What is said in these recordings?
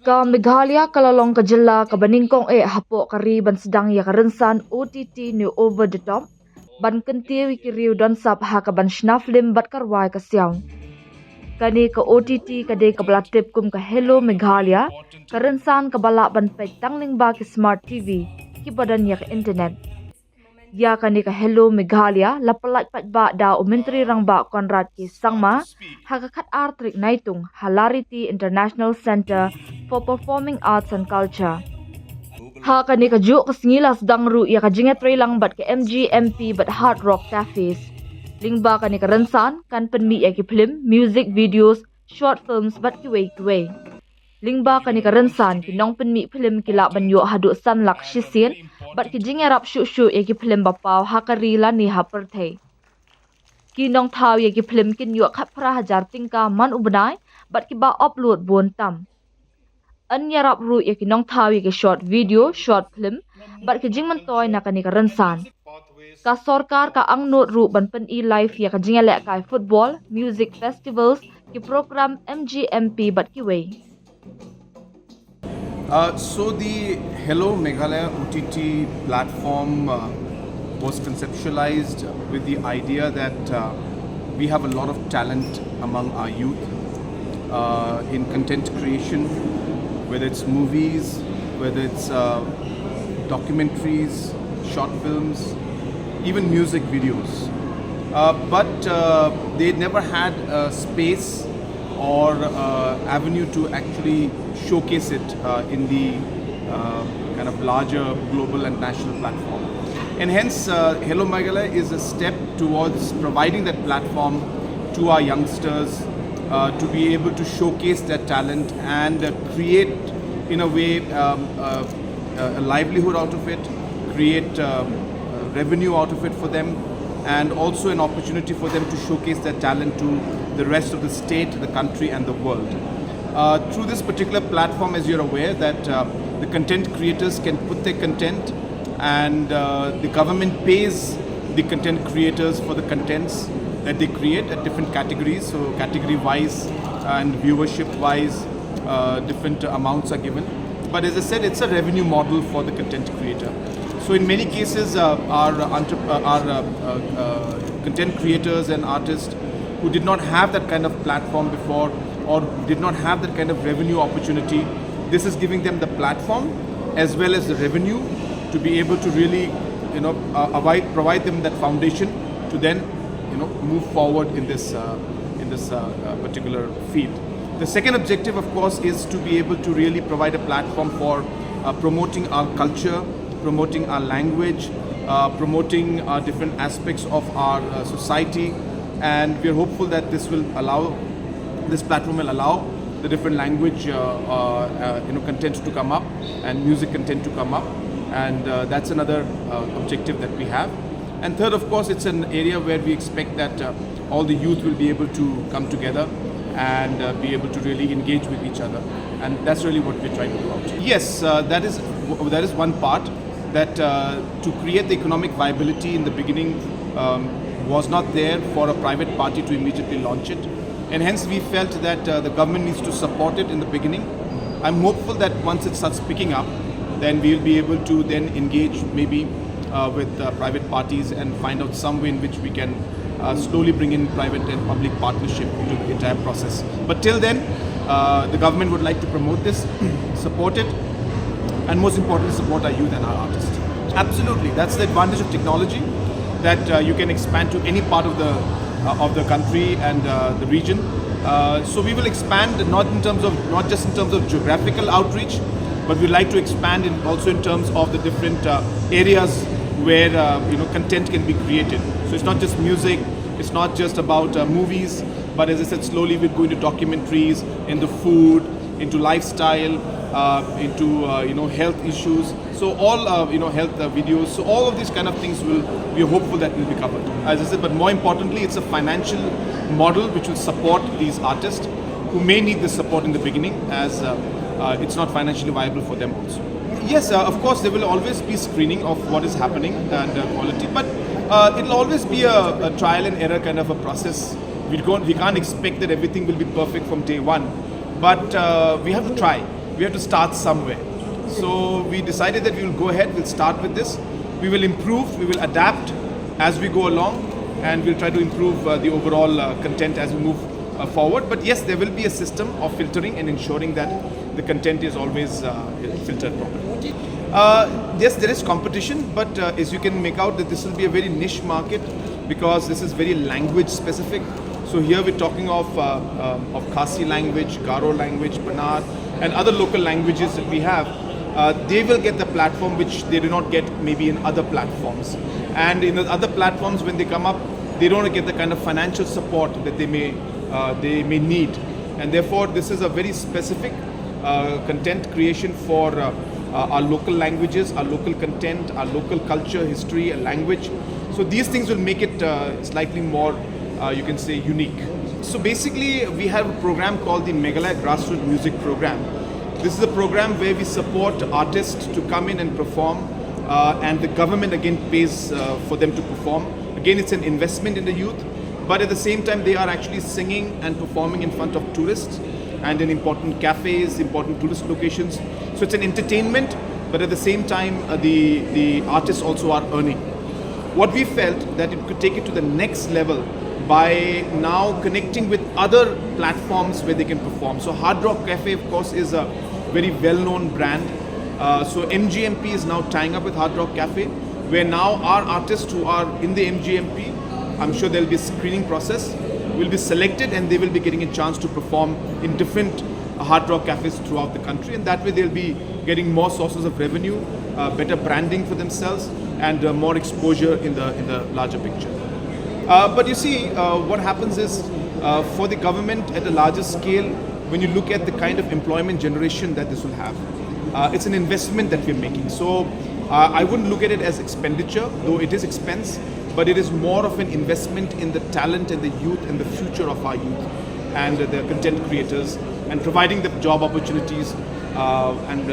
Ka Meghalaya kalalong ka jilla ka baningkong hapo kari ban sedang ya ka rynsan OTT new over the top ban kentiwi ki riew donsap haka ban shna phlim bat karwai ka siang. Kani ka OTT ka de ka belatip kum ka Hello Meghalaya ka rynsan ka balak ban pek tangling ba ki smart TV ki badan ya ka internet. Ya kani ka Hello Meghalaya lapalak pat ba da umentri rang ba Konrad ki sangma haka kat artrik naitung Hilarity International Center for Performing Arts and Culture. Haka ni ka juk kasingilas dangru ya ka jinget lang bat ka MGMP bat Hard Rock Cafes. Lingba kani ka rynsan kan penmi ya ki phlim, music videos, short films bat ki way. Lingba kani ka rynsan ki nong penmi phlim ki la ban yo hadu san lak shisin bat ki jingerap shu ya ki phlim bapaw hakari la ni haperthei. Ki nong thaw ya ki phlim kin yo khat pra hajar tingka man ubnai bat ki ba upload bon tam. Anyarap ru ya ki nong thaw ya ki short video, short film bat ki jingman toy na kani ka rynsan. Ka sorkar ka ang not ru ban pen e live ya ka jingelek kai football, music festivals ki program MGMP bat ki way. So the Hello Meghalaya OTT platform was conceptualized with the idea that we have a lot of talent among our youth in content creation, whether it's movies, whether it's documentaries, short films, even music videos. But they never had a space or avenue to actually showcase it in the kind of larger global and national platform. And hence, Hello Meghalaya is a step towards providing that platform to our youngsters to be able to showcase their talent and create, in a way, a livelihood out of it, create revenue out of it for them, and also an opportunity for them to showcase their talent to the rest of the state, the country and the world. Through this particular platform, as you're aware, that the content creators can put their content and the government pays the content creators for the contents that they create at different categories. So category wise and viewership wise, different amounts are given. But as I said, it's a revenue model for the content creator. So in many cases, our content creators and artists who did not have that kind of platform before or did not have that kind of revenue opportunity, this is giving them the platform as well as the revenue to be able to really, provide them that foundation to then, move forward in this particular field. The second objective, of course, is to be able to really provide a platform for promoting our culture, promoting our language, promoting different aspects of our society, and we are hopeful that this platform will allow the different language content to come up and music content to come up, and that's another objective that we have. And third, of course, it's an area where we expect that all the youth will be able to come together and be able to really engage with each other, and that's really what we're trying to do out. Yes, that is one part, that to create the economic viability in the beginning was not there for a private party to immediately launch it, and hence we felt that the government needs to support it in the beginning. I'm hopeful that once it starts picking up, then we'll be able to then engage maybe with private parties and find out some way in which we can slowly bring in private and public partnership to the entire process. But till then, the government would like to promote this, support it, and most importantly, support our youth and our artists. Absolutely, that's the advantage of technology, that you can expand to any part of the country and the region. So we will expand not just in terms of geographical outreach, but we'd like to expand also in terms of the different areas where content can be created. So it's not just music, it's not just about movies, but as I said, slowly we'll go into documentaries, into food, into lifestyle, into health issues. So all health videos. So all of these kind of things we are hopeful that will be covered. As I said, but more importantly, it's a financial model which will support these artists who may need this support in the beginning, as it's not financially viable for them also. Yes, of course, there will always be screening of what is happening and quality, but it'll always be a trial and error kind of a process. We can't expect that everything will be perfect from day one. but we have to try. We have to start somewhere. So we decided that we will go ahead, we'll start with this. We will improve, we will adapt as we go along, and we'll try to improve the overall content as we move forward. But yes, there will be a system of filtering and ensuring that the content is always filtered properly. Yes, there is competition, but as you can make out that this will be a very niche market because this is very language specific. So here we're talking of Khasi language, Garo language, Banar, and other local languages that we have. They will get the platform which they do not get maybe in other platforms. And in the other platforms, when they come up, they don't get the kind of financial support that they may need. And therefore, this is a very specific content creation for our local languages, our local content, our local culture, history, and language. So these things will make it slightly more, you can say, unique. So basically, we have a program called the Meghalaya Grassroots Music Program. This is a program where we support artists to come in and perform, and the government again pays for them to perform. Again, it's an investment in the youth, but at the same time, they are actually singing and performing in front of tourists and in important cafes, important tourist locations. So it's an entertainment, but at the same time, the artists also are earning. What we felt that it could take it to the next level by now connecting with other platforms where they can perform. So Hard Rock Cafe, of course, is a very well-known brand. So MGMP is now tying up with Hard Rock Cafe, where now our artists who are in the MGMP, I'm sure there'll be a screening process, will be selected and they will be getting a chance to perform in different Hard Rock Cafes throughout the country, and that way they'll be getting more sources of revenue, better branding for themselves, and more exposure in the larger picture. But you see, what happens is for the government at a larger scale, when you look at the kind of employment generation that this will have, it's an investment that we're making. So I wouldn't look at it as expenditure, though it is expense, but it is more of an investment in the talent and the youth and the future of our youth and the content creators, and providing them job opportunities and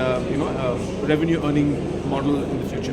revenue earning model in the future.